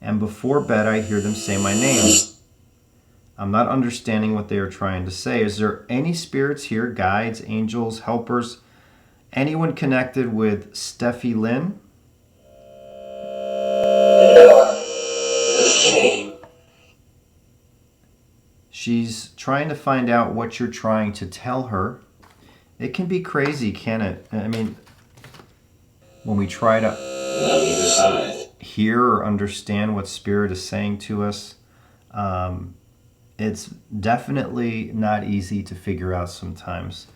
And before bed, I hear them say my name. I'm not understanding what they are trying to say. Is there any spirits here, guides, angels, helpers, anyone connected with Steffi Lynn? She's trying to find out what you're trying to tell her. It can be crazy, can it? I mean, when we try to hear or understand what Spirit is saying to us, it's definitely not easy to figure out sometimes.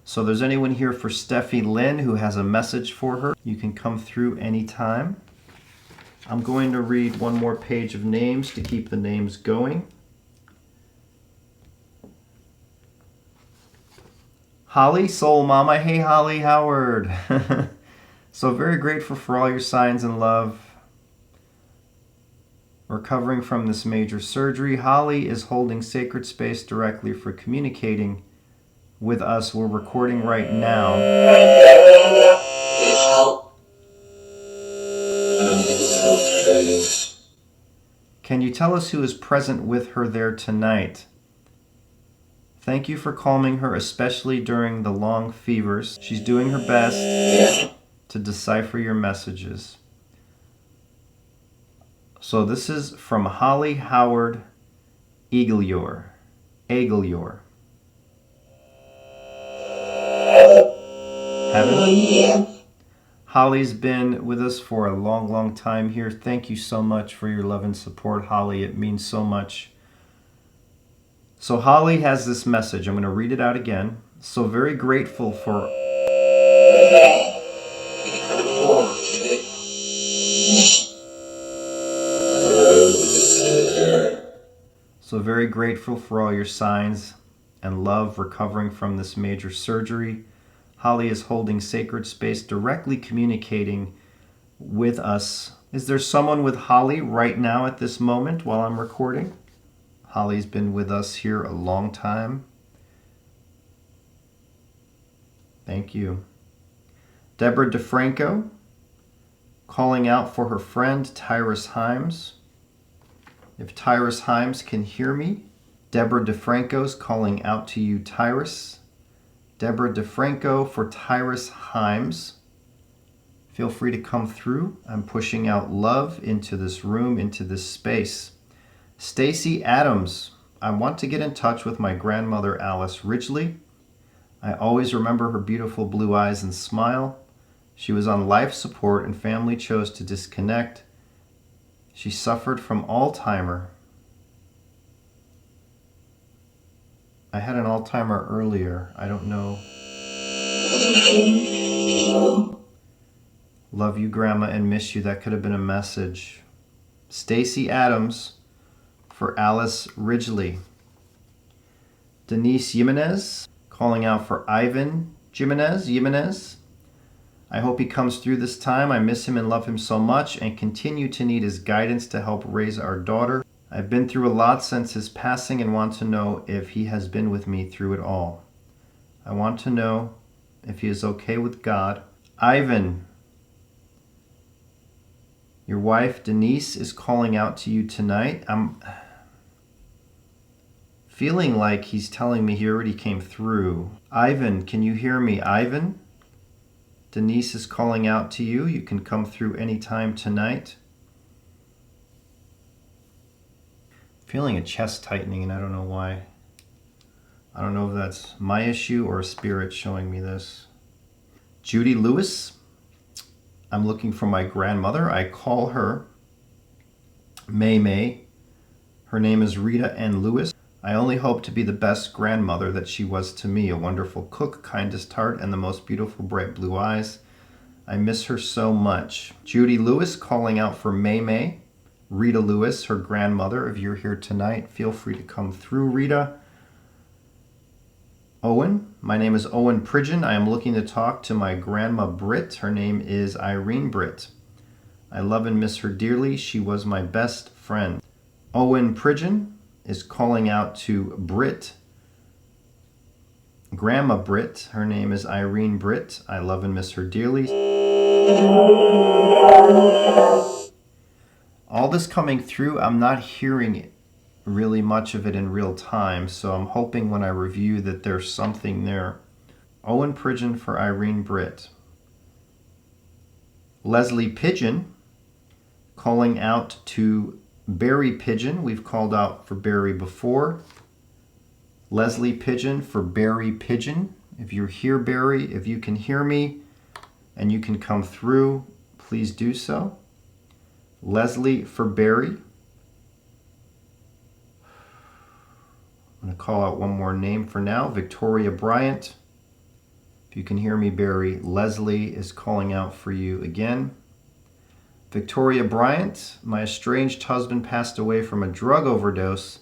So if there's anyone here for Steffi Lynn who has a message for her, you can come through anytime. I'm going to read one more page of names to keep the names going. Holly, Soul Mama. Hey, Holly Howard. So very grateful for all your signs and love. Recovering from this major surgery. Holly is holding sacred space directly for communicating with us. We're recording right now. Can you tell us who is present with her there tonight? Thank you for calming her, especially during the long fevers. She's doing her best to decipher your messages. So this is from Holly Howard Eaglior. Heaven? Holly's been with us for a long, long time here. Thank you so much for your love and support, Holly. It means so much. So Holly has this message. I'm going to read it out again. So very grateful for... So very grateful for all your signs and love recovering from this major surgery. Holly is holding sacred space, directly communicating with us. Is there someone with Holly right now at this moment while I'm recording? Holly's been with us here a long time. Thank you. Deborah DeFranco, calling out for her friend Tyrus Himes. If Tyrus Himes can hear me, Deborah DeFranco's calling out to you, Tyrus. Deborah DeFranco for Tyrus Himes. Feel free to come through. I'm pushing out love into this room, into this space. Stacy Adams, I want to get in touch with my grandmother Alice Ridgely. I always remember her beautiful blue eyes and smile. She was on life support and family chose to disconnect. She suffered from Alzheimer's. I had an Alzheimer's earlier. I don't know. Love you, Grandma, and miss you. That could have been a message. Stacy Adams for Alice Ridgely. Denise Jimenez calling out for Ivan Jimenez. I hope he comes through this time. I miss him and love him so much and continue to need his guidance to help raise our daughter. I've been through a lot since his passing and want to know if he has been with me through it all. I want to know if he is okay with God. Ivan, your wife Denise is calling out to you tonight. I'm feeling like he's telling me he already came through. Ivan, can you hear me? Ivan? Denise is calling out to you. You can come through anytime tonight. Feeling a chest tightening and I don't know why. I don't know if that's my issue or a spirit showing me this. Judy Lewis, I'm looking for my grandmother. I call her May. Her name is Rita N. Lewis. I only hope to be the best grandmother that she was to me, a wonderful cook, kindest heart, and the most beautiful bright blue eyes. I miss her so much. Judy Lewis calling out for May. Rita Lewis, her grandmother. If you're here tonight, feel free to come through, Rita. Owen, my name is Owen Pridgeon. I am looking to talk to my grandma Britt. Her name is Irene Britt. I love and miss her dearly. She was my best friend. Owen Pridgeon is calling out to Britt. Grandma Britt. Her name is Irene Britt. I love and miss her dearly. All this coming through, I'm not hearing really much of it in real time, so I'm hoping when I review that there's something there. Owen Pridgeon for Irene Britt. Leslie Pigeon calling out to Barry Pigeon. We've called out for Barry before. Leslie Pigeon for Barry Pigeon. If you're here, Barry, if you can hear me and you can come through, please do so. Leslie for Barry. I'm going to call out one more name for now. Victoria Bryant. If you can hear me, Barry, Leslie is calling out for you again. Victoria Bryant, my estranged husband passed away from a drug overdose.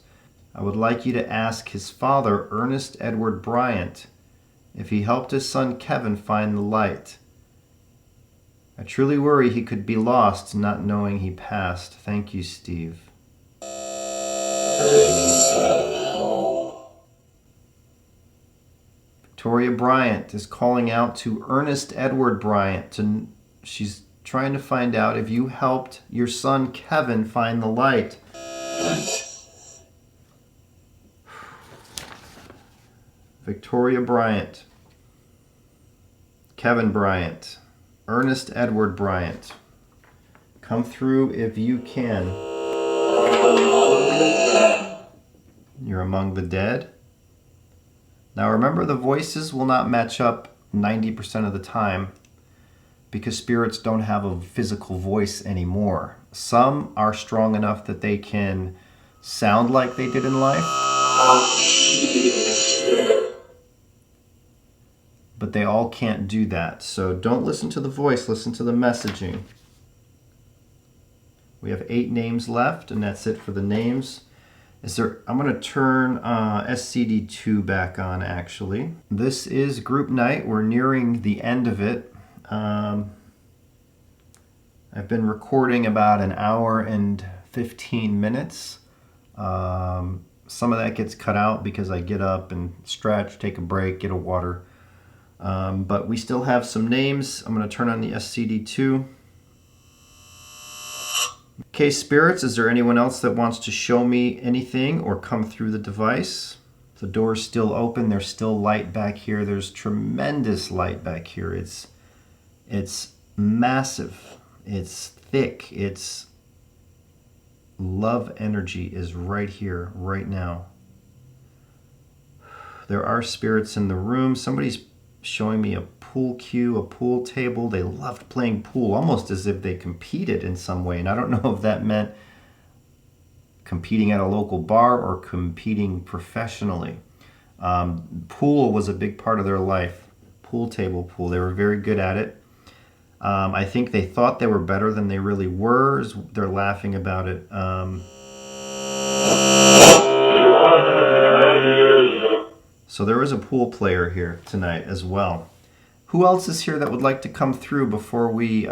I would like you to ask his father, Ernest Edward Bryant, if he helped his son Kevin find the light. I truly worry he could be lost not knowing he passed. Thank you, Steve. Victoria Bryant is calling out to Ernest Edward Bryant. She's trying to find out if you helped your son Kevin find the light. Victoria Bryant, Kevin Bryant, Ernest Edward Bryant. Come through if you can. You're among the dead. Now remember, the voices will not match up 90% of the time because spirits don't have a physical voice anymore. Some are strong enough that they can sound like they did in life, but they all can't do that. So don't listen to the voice, listen to the messaging. We have 8 names left, and that's it for the names. I'm going to turn SCD2 back on, actually. This is group night. We're nearing the end of it. I've been recording about an hour and 15 minutes. Some of that gets cut out because I get up and stretch, take a break, get a water. But we still have some names. I'm going to turn on the SCD2. Okay, spirits, is there anyone else that wants to show me anything or come through the device? The door's still open. There's still light back here. There's tremendous light back here. It's massive. It's thick. It's love energy is right here, right now. There are spirits in the room. Somebody's showing me a pool cue, a pool table. They loved playing pool, almost as if they competed in some way. And I don't know if that meant competing at a local bar or competing professionally. Pool was a big part of their life. Pool table pool. They were very good at it. I think they thought they were better than they really were. They're laughing about it. So there is a pool player here tonight as well. Who else is here that would like to come through before we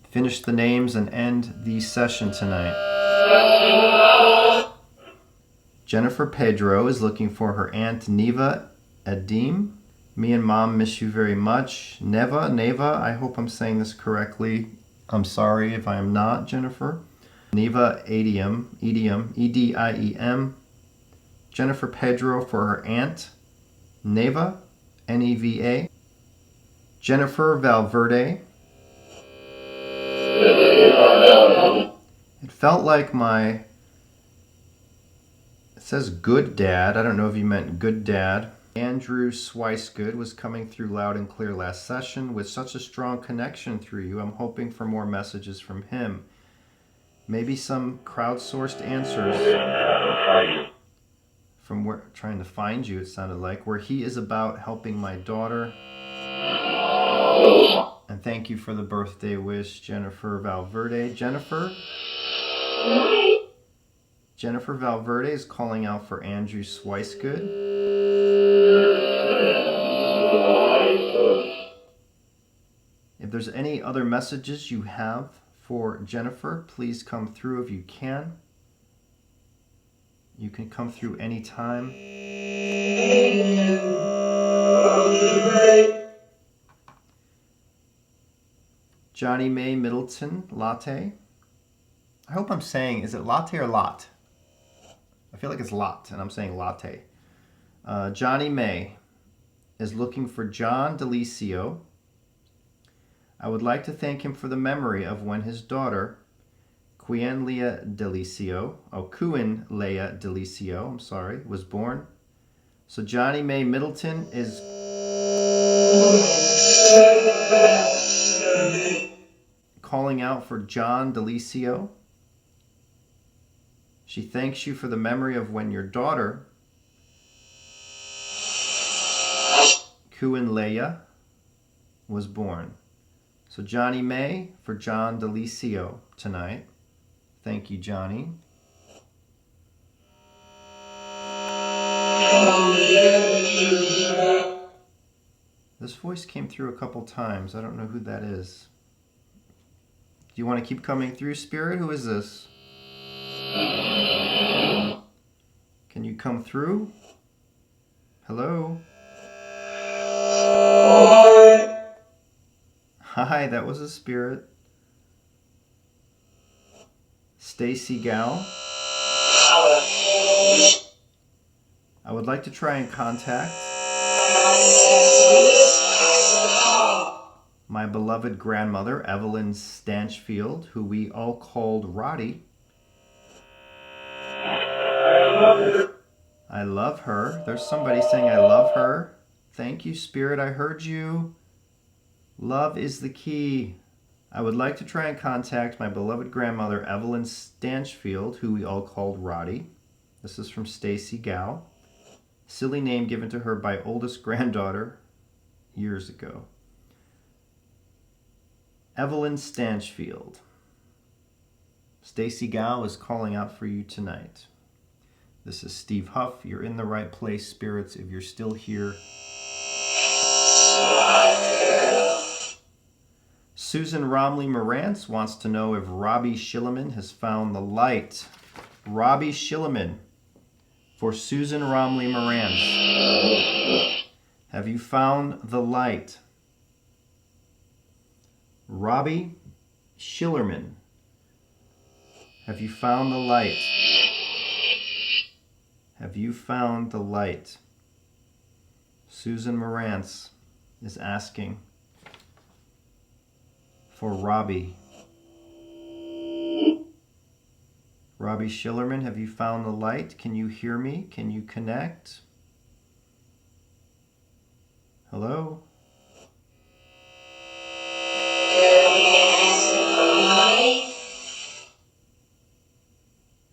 finish the names and end the session tonight? Jennifer Pedro is looking for her Aunt Neva Adim. Me and Mom miss you very much. Neva, I hope I'm saying this correctly. I'm sorry if I am not, Jennifer. Neva Ediem, E-D-I-E-M. Jennifer Pedro for her aunt, Neva, N-E-V-A. Jennifer Valverde. It felt like it says good dad. I don't know if you meant good dad. Andrew Swicegood was coming through loud and clear last session with such a strong connection through you. I'm hoping for more messages from him. Maybe some crowdsourced answers from where, trying to find you, it sounded like, where he is about helping my daughter. And thank you for the birthday wish, Jennifer Valverde. Jennifer Valverde is calling out for Andrew Swicegood. If there's any other messages you have for Jennifer, please come through if you can. You can come through anytime. Johnny May Middleton, latte. I hope I'm saying, is it latte or lot? I feel like it's lot, and I'm saying latte. Johnny May is looking for John Delicio. I would like to thank him for the memory of when his daughter, Queen Leia Delicio, was born. So Johnny May Middleton is calling out for John Delicio. She thanks you for the memory of when your daughter, Queen Leia, was born. So Johnny May for John Delicio tonight. Thank you, Johnny. This voice came through a couple times. I don't know who that is. Do you want to keep coming through, Spirit? Who is this? Can you come through? Hello? Hi, that was a spirit. Stacy Gal. would like to try and contact my beloved grandmother, Evelyn Stanchfield, who we all called Roddy. I love her. There's somebody saying, I love her. Thank you, Spirit. I heard you. Love is the key. I would like to try and contact my beloved grandmother, Evelyn Stanchfield, who we all called Roddy. This is from Stacy Gow. Silly name given to her by oldest granddaughter years ago. Evelyn Stanchfield. Stacy Gow is calling out for you tonight. This is Steve Huff. You're in the right place, spirits, if you're still here. Susan Romley Morantz wants to know if Robbie Schilleman has found the light. Robbie Schilleman for Susan Romley Morantz. Have you found the light? Robbie Schillerman. Have you found the light? Have you found the light? Susan Morantz is asking for Robbie. Robbie Schillerman, have you found the light? Can you hear me? Can you connect? Hello?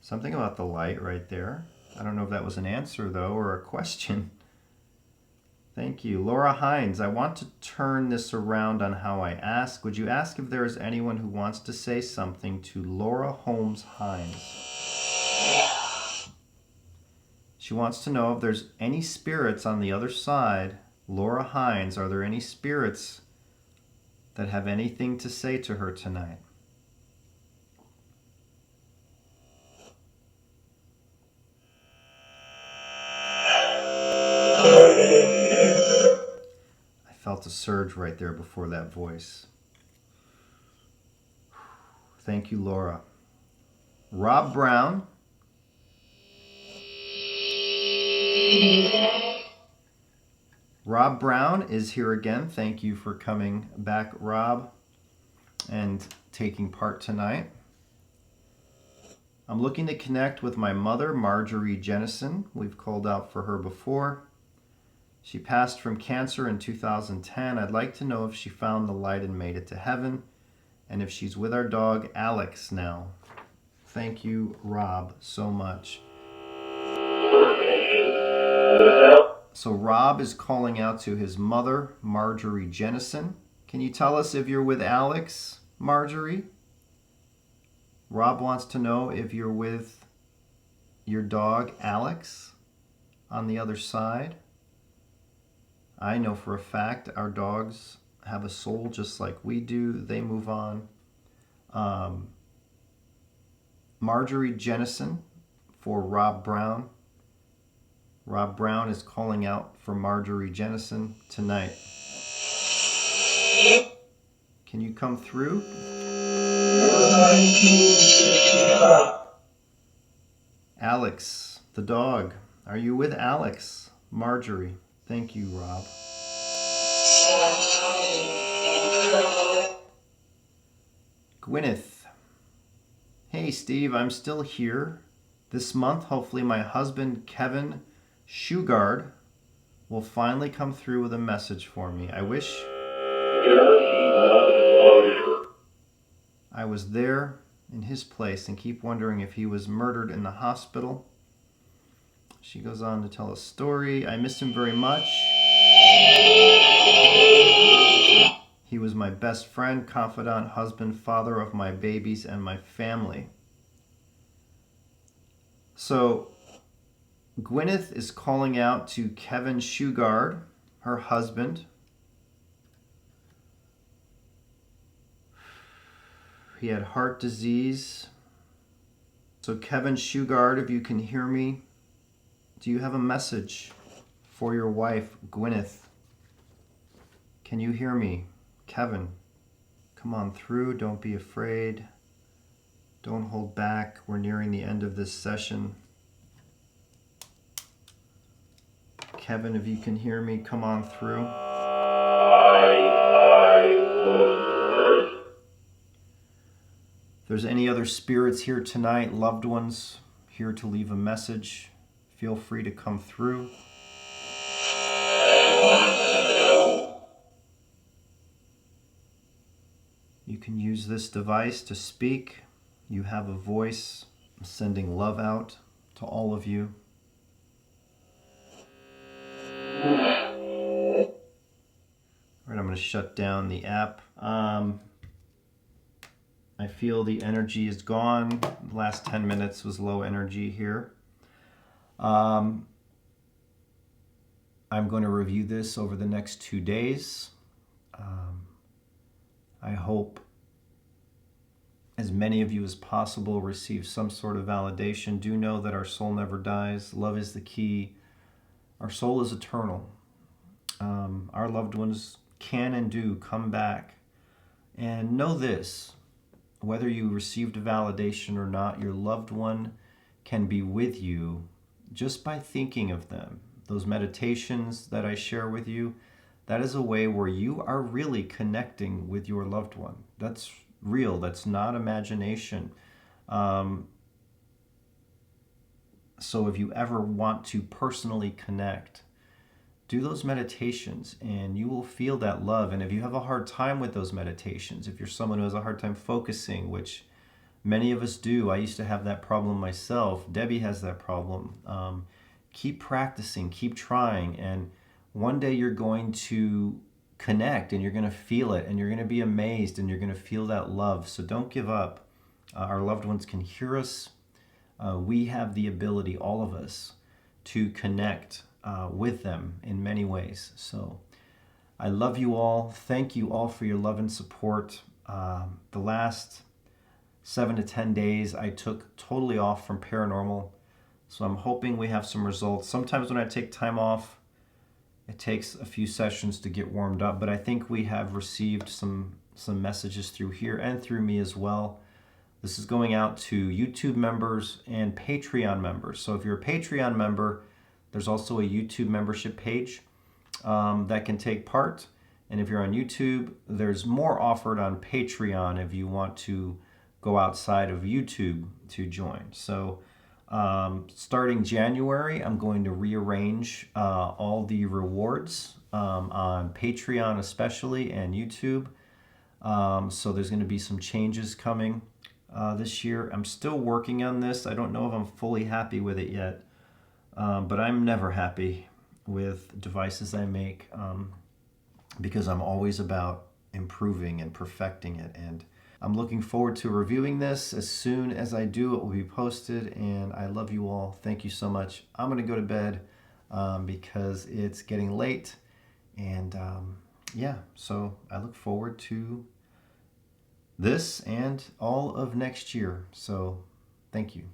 Something about the light right there. I don't know if that was an answer, though, or a question. Thank you. Laura Hines, I want to turn this around on how I ask. Would you ask if there is anyone who wants to say something to Laura Holmes Hines? She wants to know if there's any spirits on the other side. Laura Hines, are there any spirits that have anything to say to her tonight? I felt a surge right there before that voice. Thank you, Laura. Rob Brown. Rob Brown is here again. Thank you for coming back, Rob, and taking part tonight. I'm looking to connect with my mother, Marjorie Jennison. We've called out for her before. She passed from cancer in 2010. I'd like to know if she found the light and made it to heaven, and if she's with our dog, Alex, now. Thank you, Rob, so much. So Rob is calling out to his mother, Marjorie Jennison. Can you tell us if you're with Alex, Marjorie? Rob wants to know if you're with your dog, Alex, on the other side. I know for a fact our dogs have a soul just like we do. They move on. Marjorie Jennison for Rob Brown. Rob Brown is calling out for Marjorie Jennison tonight. Can you come through? Alex, the dog. Are you with Alex? Marjorie. Thank you, Rob. Gwyneth. Hey, Steve, I'm still here. This month, hopefully my husband, Kevin Shugard, will finally come through with a message for me. I wish I was there in his place and keep wondering if he was murdered in the hospital. She goes on to tell a story. I miss him very much. He was my best friend, confidant, husband, father of my babies and my family. So Gwyneth is calling out to Kevin Shugard, her husband. He had heart disease. So Kevin Shugard, if you can hear me, do you have a message for your wife, Gwyneth? Can you hear me? Kevin, come on through. Don't be afraid. Don't hold back. We're nearing the end of this session. Kevin, if you can hear me, come on through. If there's any other spirits here tonight, loved ones here to leave a message, feel free to come through. You can use this device to speak. You have a voice. I'm sending love out to all of you. All right, I'm going to shut down the app. I feel the energy is gone. The last 10 minutes was low energy here. I'm going to review this over the next 2 days. I hope as many of you as possible receive some sort of validation. Do know that our soul never dies. Love is the key. Our soul is eternal. Our loved ones can and do come back. And know this, whether you received a validation or not, your loved one can be with you just by thinking of them. Those meditations that I share with you, that is a way where you are really connecting with your loved one. That's real. That's not imagination. So if you ever want to personally connect, do those meditations and you will feel that love. And if you have a hard time with those meditations, if you're someone who has a hard time focusing, which many of us do, I used to have that problem myself. Debbie has that problem. Keep practicing, keep trying, and one day you're going to connect and you're going to feel it and you're going to be amazed and you're going to feel that love. So don't give up. Our loved ones can hear us. We have the ability, all of us, to connect with them in many ways. So I love you all. Thank you all for your love and support. The last 7 to 10 days I took totally off from paranormal. So I'm hoping we have some results. Sometimes when I take time off, it takes a few sessions to get warmed up, but I think we have received some messages through here and through me as well. This is going out to YouTube members and Patreon members. So if you're a Patreon member, there's also a YouTube membership page that can take part. And if you're on YouTube, there's more offered on Patreon if you want to go outside of YouTube to join. So starting January, I'm going to rearrange all the rewards on Patreon especially and YouTube. So there's going to be some changes coming this year. I'm still working on this. I don't know if I'm fully happy with it yet, but I'm never happy with devices I make because I'm always about improving and perfecting it. And I'm looking forward to reviewing this. As soon as I do, it will be posted, and I love you all. Thank you so much. I'm going to go to bed because it's getting late, and yeah, so I look forward to this and all of next year. So thank you.